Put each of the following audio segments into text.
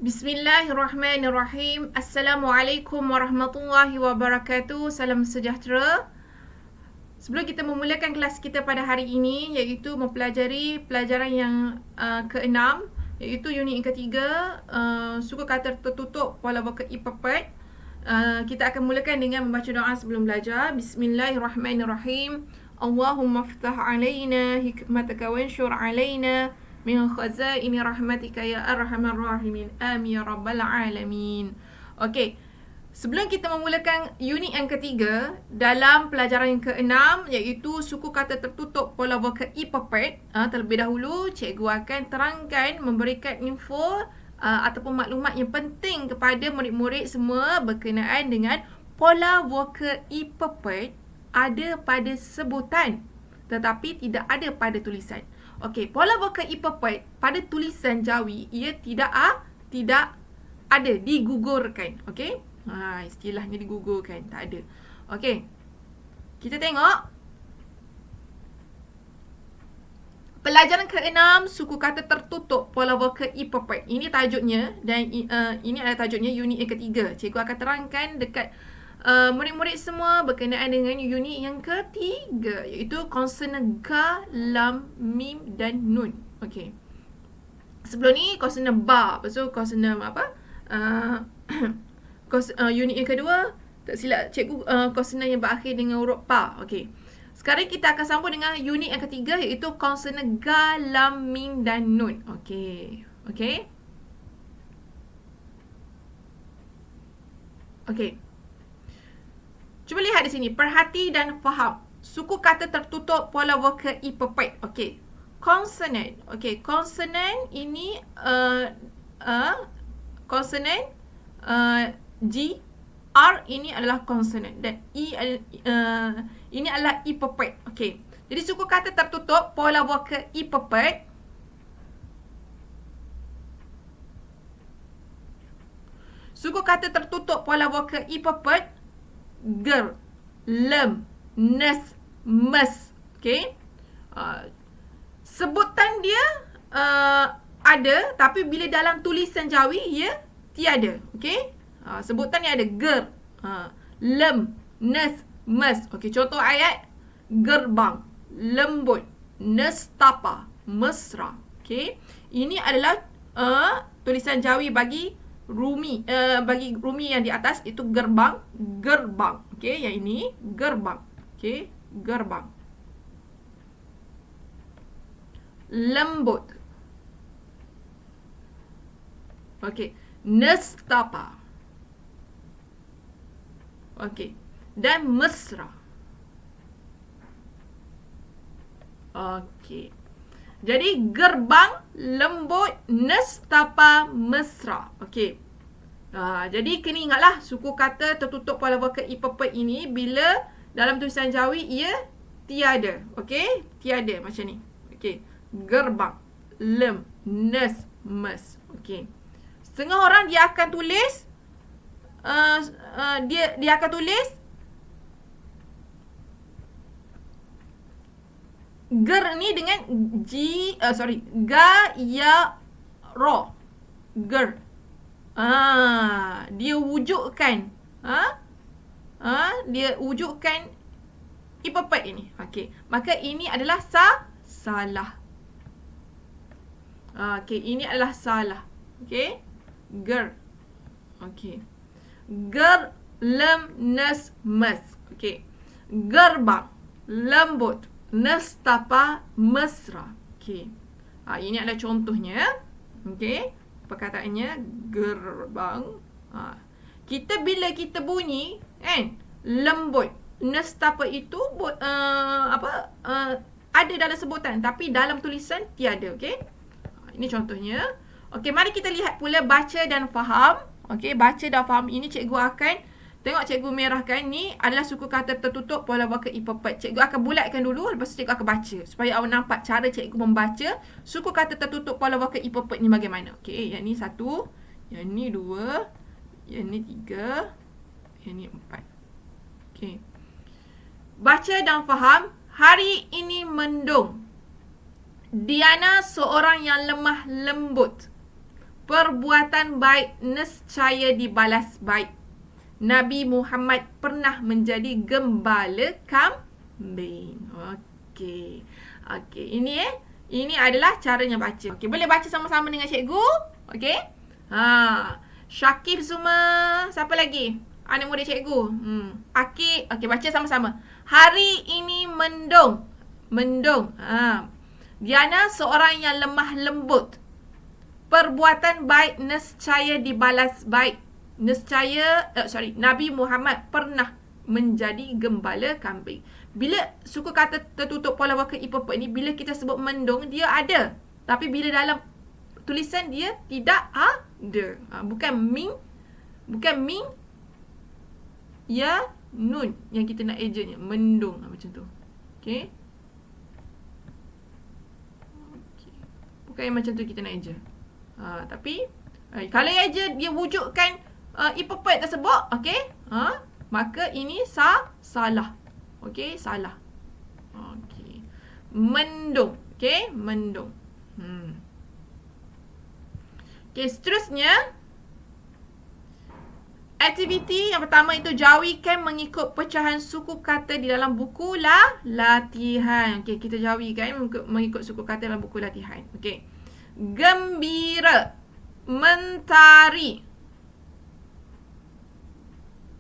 Bismillahirrahmanirrahim. Assalamualaikum warahmatullahi wabarakatuh. Salam sejahtera. Sebelum kita memulakan kelas kita pada hari ini, iaitu mempelajari pelajaran yang ke-6, iaitu unit yang ketiga, suku kata tertutup pola vokal I-Pepet. Kita akan mulakan dengan membaca doa sebelum belajar. Bismillahirrahmanirrahim. Allahumma ftah alaina hikmataka wanshur alaina min khazaini rahmatika ya arhamar rahimin. Amin ya rabbal alamin. Okey. Sebelum kita memulakan unit yang ketiga dalam pelajaran yang ke-6, iaitu suku kata tertutup pola vokal I-Pepet, terlebih dahulu cikgu akan terangkan, memberikan info ataupun maklumat yang penting kepada murid-murid semua berkenaan dengan pola vokal I-Pepet ada pada sebutan tetapi tidak ada pada tulisan. Okey, pola vokal I-Pepet pada tulisan Jawi ia tidak ada, digugurkan. Okey? Istilahnya digugurkan, tak ada. Okey. Kita tengok pelajaran ke-6, suku kata tertutup pola vokal I-Pepet. Ini tajuknya dan ini adalah tajuknya unit yang ketiga. Cikgu akan terangkan dekat murid-murid semua berkenaan dengan unit yang ketiga, iaitu konsonan ga, lam, mim dan nun. Okey. Sebelum ni konsonan ba, lepas tu konsonan apa? Unit yang kedua, tak silap cikgu, konsonan yang berakhir dengan huruf pa. Okey. Sekarang kita akan sambung dengan unit yang ketiga, iaitu konsonan ga, lam, mim dan nun. Okey. Okey. Okey. Cuba lihat di sini, perhati dan faham. Suku kata tertutup pola vokal I-Pepet. Okey. Konsonan. Okey, konsonan ini konsonan G, R ini adalah konsonan dan I ini adalah I-Pepet. Okey. Jadi suku kata tertutup pola vokal I-Pepet ger, lem, nes, mes. Okey. Sebutan dia ada, tapi bila dalam tulisan Jawi ia tiada. Okey. Sebutan yang ada ger, lem, nes, mes. Okey, contoh ayat: gerbang, lembut, nestapa, mesra. Okey. Ini adalah tulisan Jawi bagi rumi, yang di atas itu gerbang, gerbang. Okey, yang ini gerbang. Okey, gerbang. Lembut. Okey, nestapa. Okey, dan mesra. Okey. Jadi gerbang, lembut, nestapa, mesra. Okey. Jadi kena ingatlah suku kata tertutup pola vokal I-Pepet ini bila dalam tulisan Jawi ia tiada. Okey? Tiada macam ni. Okey. Gerbang, lem, nes, mes. Okey. Setengah orang dia akan tulis dia akan tulis ger ni dengan ga, ya, ro. Ger. Dia wujudkan dia wujudkan I-Pepet ini. Okey. Maka ini adalah salah. Okey, ini adalah salah. Okey. Ger. Okey. Ger, lem, nes, mes. Okey. Gerbang, lembut, nestapa, mesra. Okey. Ini adalah contohnya. Okey. Perkataannya gerbang. Bila kita bunyi kan, lembut, nestapa itu ada dalam sebutan tapi dalam tulisan tiada. Okey. Ini contohnya. Okey, mari kita lihat pula baca dan faham. Okey, baca dan faham ini cikgu akan tengok, cikgu merahkan ni adalah suku kata tertutup pola vokal I-Pepet. Cikgu akan bulatkan dulu, lepas tu cikgu akan baca supaya awak nampak cara cikgu membaca suku kata tertutup pola vokal I-Pepet ni bagaimana. Okey, yang ni 1, yang ni 2, yang ni 3, yang ni 4. Okey. Baca dan faham. Hari ini mendung. Diana seorang yang lemah lembut. Perbuatan baik nescaya dibalas baik. Nabi Muhammad pernah menjadi gembala kambing. Okey. Okey, ini adalah caranya baca. Okey, boleh baca sama-sama dengan cikgu? Okey? Syakif semua. Siapa lagi? Anak murid cikgu. Akik. Okey, baca sama-sama. Hari ini mendung. Mendung. Diana seorang yang lemah lembut. Perbuatan baik nescaya dibalas baik. Nabi Muhammad pernah menjadi gembala kambing. Bila suku kata tertutup pola wakil ipepet ni, bila kita sebut mendung, dia ada. Tapi bila dalam tulisan dia tidak ada. Bukan ming, ya, nun yang kita nak ejanya. Mendung. Macam tu. Okey. Bukan yang macam tu kita nak eja. Tapi kalau eja dia wujudkan ipepet tersebut, okey, maka ini salah. Okey, salah. Okey. Mendung. Okey, mendung. Okey, seterusnya aktiviti yang pertama itu jawikan mengikut pecahan suku kata di dalam buku latihan. Okey, kita jawikan mengikut suku kata dalam buku latihan. Okey. Gembira, mentari.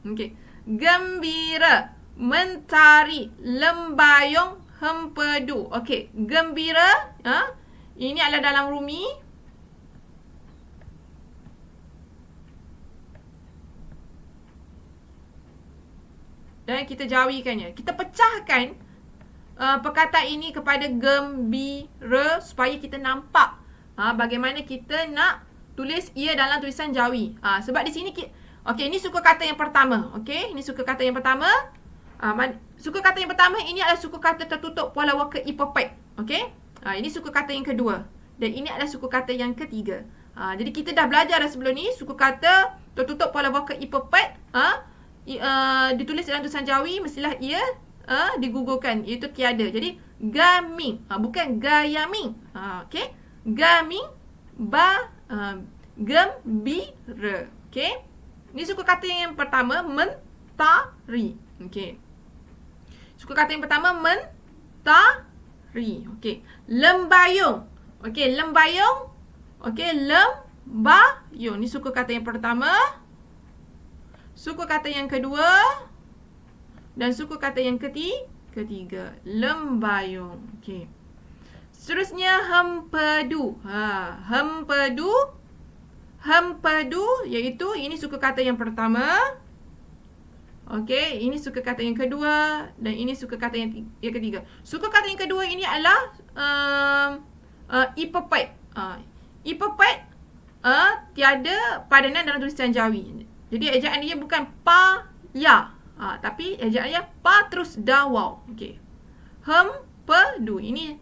Okey. Gembira, mentari, lembayung, hempedu. Okey, gembira, ini adalah dalam Rumi. Dan kita jawikannya. Kita pecahkan perkataan ini kepada gembira supaya kita nampak bagaimana kita nak tulis ia dalam tulisan jawi. Sebab di sini okey, ini suku kata yang pertama. Okey, ini suku kata yang pertama. Suku kata yang pertama ini adalah suku kata tertutup pola wakil ipepet. Okey? Ini suku kata yang kedua. Dan ini adalah suku kata yang ketiga. Jadi kita dah belajar dah sebelum ni suku kata tertutup pola wakil ipepet. Ditulis dalam tulisan jawi, mestilah ia digugurkan, iaitu tiada. Jadi gaming, bukan gayaming. Okey, gaming, gembira. Okey, ini suku kata yang pertama, mentari. Okey, suku kata yang pertama, mentari. Okey, lembayung. Okey, lembayung. Okey, lembayung. Ini suku kata yang pertama. Suku kata yang kedua dan suku kata yang ketiga. Lembayung. Okey. Seterusnya hempedu. Hempedu iaitu ini suku kata yang pertama. Okey, ini suku kata yang kedua dan ini suku kata yang ketiga. Suku kata yang kedua ini adalah ipepet. Ipepet tiada padanan dalam tulisan jawi. Jadi ejaan dia bukan pa ya, tapi ejaan dia pa terus dawau. Okey. Hempedu. Ini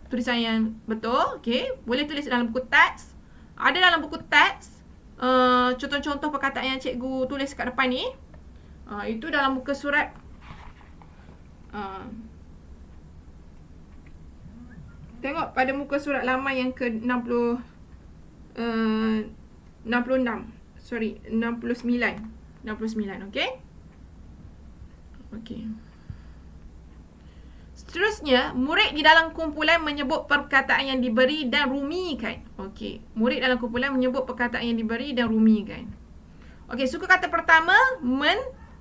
tulisan yang betul. Okey. Boleh tulis dalam buku teks. Ada dalam buku teks contoh-contoh perkataan yang cikgu tulis kat depan ni. Itu dalam muka surat tengok pada muka surat laman yang ke 66. 69, okey? Okey. Seterusnya, murid di dalam kumpulan menyebut perkataan yang diberi dan rumikan. Okey, murid dalam kumpulan menyebut perkataan yang diberi dan rumikan. Okey, suku kata pertama men,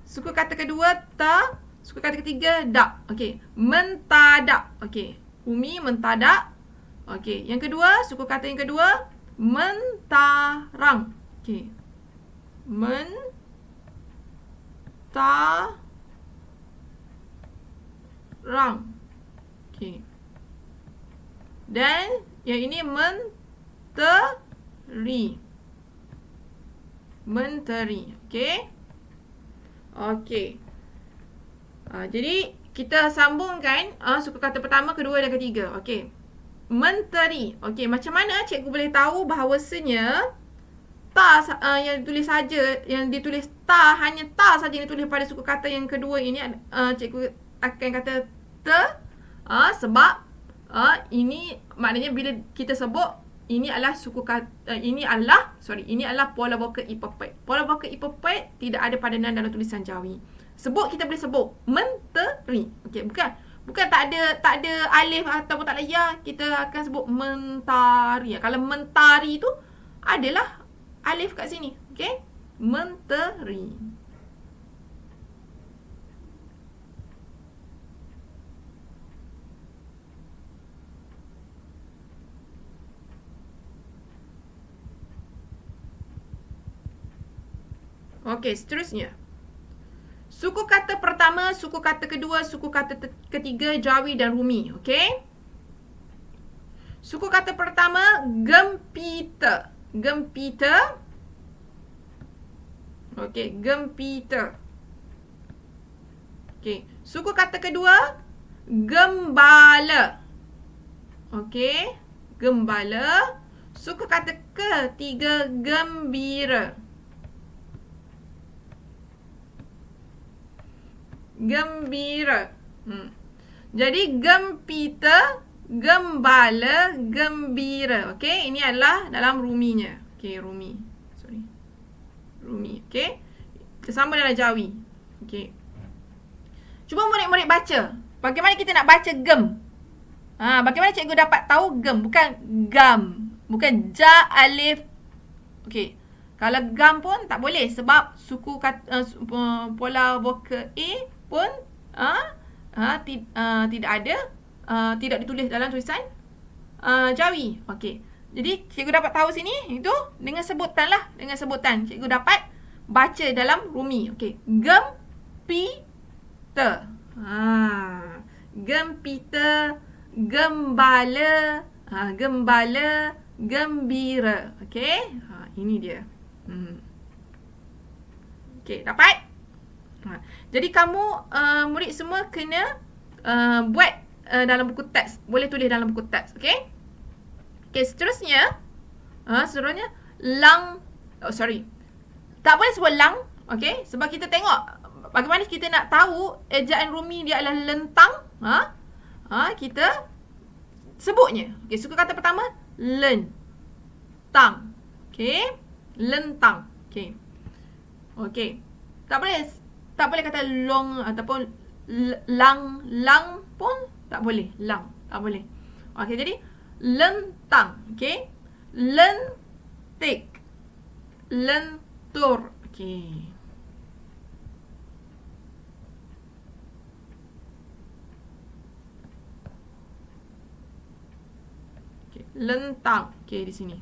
suku kata kedua ta, suku kata ketiga dak. Okey, mentadak. Okey, umi mentadak. Okey, yang kedua, suku kata yang kedua mentarang. Okey. Mentarang. Okey. Dan yang ini menteri. Menteri. Okey. Okey. Jadi kita sambungkan suku kata pertama, kedua dan ketiga. Okey. Menteri. Okey, macam mana cikgu boleh tahu bahawasanya ta yang ditulis saja, yang ditulis ta, hanya ta saja yang ditulis pada suku kata yang kedua ini, cikgu akan kata te, sebab ini maknanya bila kita sebut ini adalah ini adalah pola vokal ipepet. Pola vokal ipepet tidak ada padanan dalam tulisan Jawi. Sebut kita boleh sebut menteri. Okey, bukan tak ada alif ataupun tak ada ya, kita akan sebut mentari. Kalau mentari tu adalah alif kat sini. Okey? Menteri. Okey, seterusnya. Suku kata pertama, suku kata kedua, suku kata ketiga, Jawi dan Rumi. Okey? Suku kata pertama, gempita. Gempita. Okey, gempita. Okey, suku kata kedua, gembala. Okey, gembala. Suku kata ketiga, gembira. Gembira. Jadi gempita, gembala, gembira. Okey, ini adalah dalam ruminya. Okey, rumi. Sorry. Rumi, okey. Sama dalam Jawi. Okey. Cuba murid-murid baca. Bagaimana kita nak baca gem? Bagaimana cikgu dapat tahu gem? Bukan gam. Bukan ja alif. Okey. Kalau gam pun tak boleh sebab suku kata pola vokal A pun tidak ada, tidak ditulis dalam tulisan Jawi. Okey. Jadi cikgu dapat tahu sini itu dengan sebutan lah, dengan sebutan cikgu dapat baca dalam rumi. Okey. Gempita. Gempita, gembala, gembala, gembira. Okey. Ini dia. Okey, dapat? Jadi kamu murid semua kena buat dalam buku teks. Boleh tulis dalam buku teks. Okey? Okey, seterusnya lang. Tak boleh sebut lang. Okey? Sebab kita tengok bagaimana kita nak tahu ejaan rumi dia adalah lentang. Kita sebutnya. Okey, suku kata pertama lentang. Okey? Lentang. Okey. Okey. Tak boleh kata long ataupun lang pun tak boleh. Lang. Tak boleh. Okey, jadi lentang. Okey. Lentik. Lentur. Okey. Okey, lentang. Okey, di sini.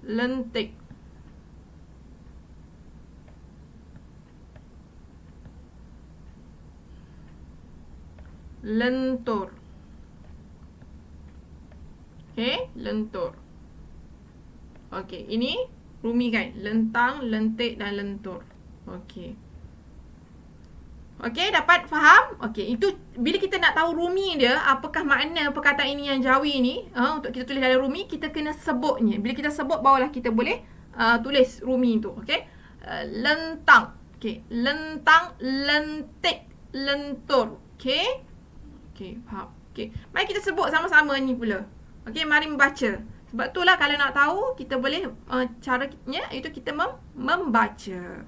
Lentik. Lentur. Okey, lentur. Okey, ini rumi kan? Lentang, lentik dan lentur. Okey. Okey, dapat faham? Okey, itu bila kita nak tahu rumi dia, apakah makna perkataan ini yang Jawi ni, untuk kita tulis dalam rumi, kita kena sebutnya. Bila kita sebut, barulah kita boleh tulis rumi tu. Okey. Lentang. Okey, lentang, lentik, lentur. Okey. Okey, faham. Okey, mari kita sebut sama-sama ni pula. Okey, mari membaca. Sebab itulah kalau nak tahu, kita boleh caranya itu kita membaca.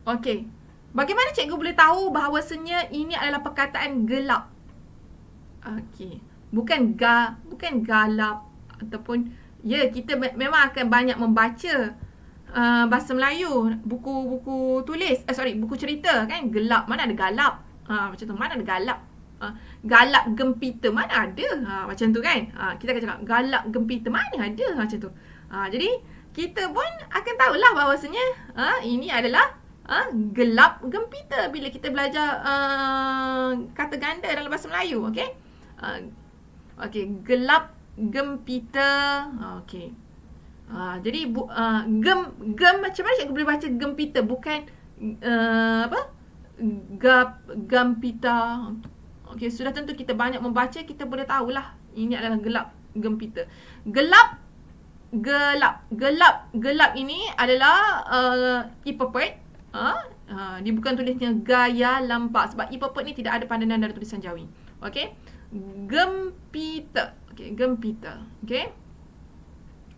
Okey. Bagaimana cikgu boleh tahu bahawasanya ini adalah perkataan gelap? Okey. Bukan galap ataupun kita memang akan banyak membaca bahasa Melayu, buku tulis, buku cerita kan, gelap, mana ada galap. Macam tu, mana ada galap. Galap gempita, mana ada. Macam tu kan. Kita akan cakap galap gempita, mana ada. Macam tu. Jadi kita pun akan tahulah bahawasanya ini adalah gelap gempita bila kita belajar kata ganda dalam bahasa Melayu. Okey. Okey, gelap gempita. Okey. Jadi gem macam mana cikgu boleh baca gempita, bukan gampita. Okey, sudah tentu kita banyak membaca, kita boleh tahulah ini adalah gelap gempita. Gelap ini adalah ipepet. Dia bukan tulisnya gaya lampak sebab ipepet ni tidak ada padanan dari tulisan Jawi. Okey. Gempita. Okey, gempita. Okey.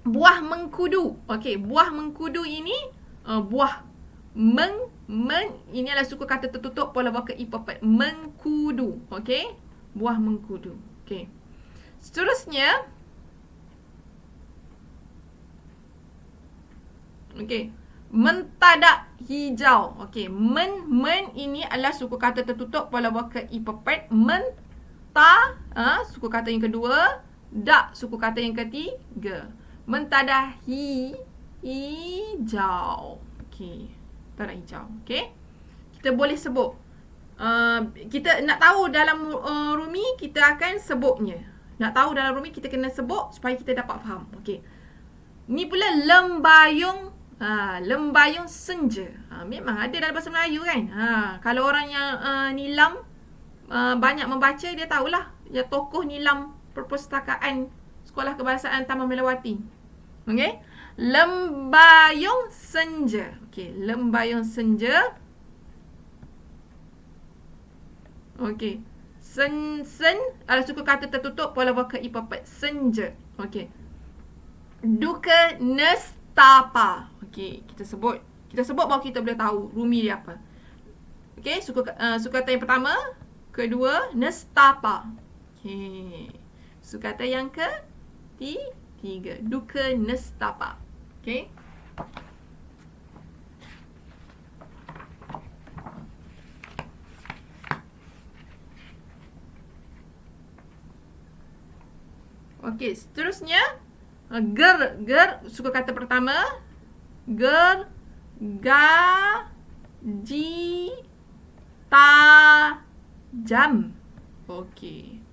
Buah mengkudu. Okey, buah mengkudu ini buah ini adalah suku kata tertutup pola vokal ipepet. Mengkudu. Okey. Buah mengkudu. Okey. Seterusnya, okey, mentadak hijau. Okey, men ini adalah suku kata tertutup pola vokal ipepet. Suku kata yang kedua, dak suku kata yang ketiga. Mentadak hijau. Okey, mentadak hijau. Okey. Kita boleh sebut. Kita nak tahu dalam rumi, kita akan sebutnya. Nak tahu dalam rumi, kita kena sebut supaya kita dapat faham. Okey. Ni pula lembayung. Lembayung senja. Memang ada dalam bahasa Melayu kan. Kalau orang yang nilam banyak membaca, dia tahulah ya tokoh nilam perpustakaan Sekolah Kebahasaan Taman Melawati. Okey. Lembayung senja. Okey, lembayung senja. Okey. Sen adalah suku kata tertutup pola vokal ipepet. Senja. Okey. Duka nestapa. Okey, kita sebut baru kita boleh tahu rumi dia apa. Okey, suku kata yang pertama, kedua, nestapa. Okey. Suku kata yang ketiga, duka nestapa. Okey. Okey, seterusnya suku kata pertama, gaji tajam. Okey.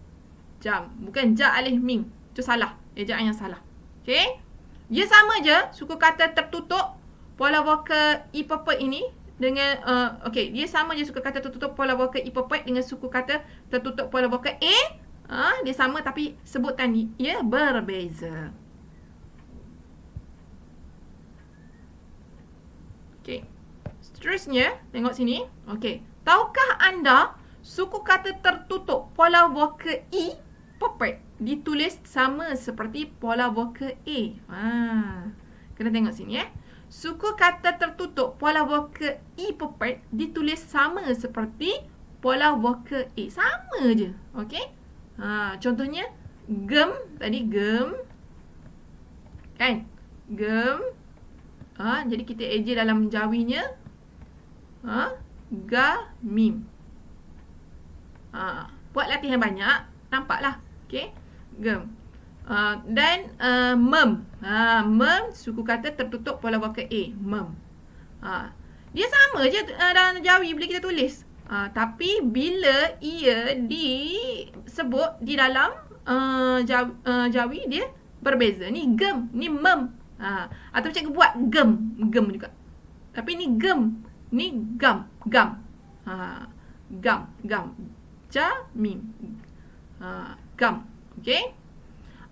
Jam, bukan ja alif mim. Itu salah. Ejaan yang salah. Okey. Dia sama je suku kata tertutup pola vokal ipepet ini dengan okey, dia sama je suku kata tertutup pola vokal ipepet dengan suku kata tertutup pola vokal dia sama tapi sebutan ia berbeza. Okey. Seterusnya, tengok sini. Okey. Tahukah anda suku kata tertutup pola vokal ipepet ditulis sama seperti pola vokal A? Kena tengok sini Suku kata tertutup pola vokal ipepet ditulis sama seperti pola vokal A. Sama je. Okey? Contohnya gem, tadi gem. Kan? Gem. Jadi kita eja dalam jawinya. Ga, mim. Buat latihan banyak. Nampaklah. Okey. Gem. Dan mem. Mem, suku kata tertutup pola vokal A. Mem. Dia sama je dalam jawi bila kita tulis. Tapi bila ia disebut di dalam jawi, dia berbeza. Ni gem, ni mem. Atau cikgu buat gem juga. Tapi ni gem, ni gam. Gam. Ja, mim. Gam. Okey?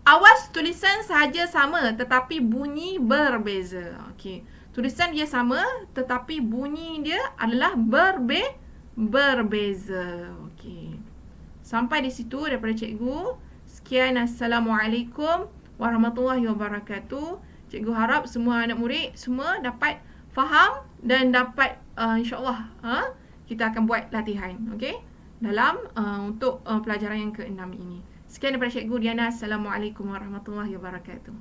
Awas tulisan sahaja sama tetapi bunyi berbeza. Okey. Tulisan dia sama tetapi bunyi dia adalah berbeza. Okey. Sampai di situ daripada cikgu. Sekian, Assalamualaikum warahmatullahi wabarakatuh. Cikgu harap semua anak murid semua dapat faham dan dapat insya-Allah kita akan buat latihan, okey? Dalam untuk pelajaran yang ke-6 ini. Sekian daripada cikgu Diana. Assalamualaikum warahmatullahi wabarakatuh.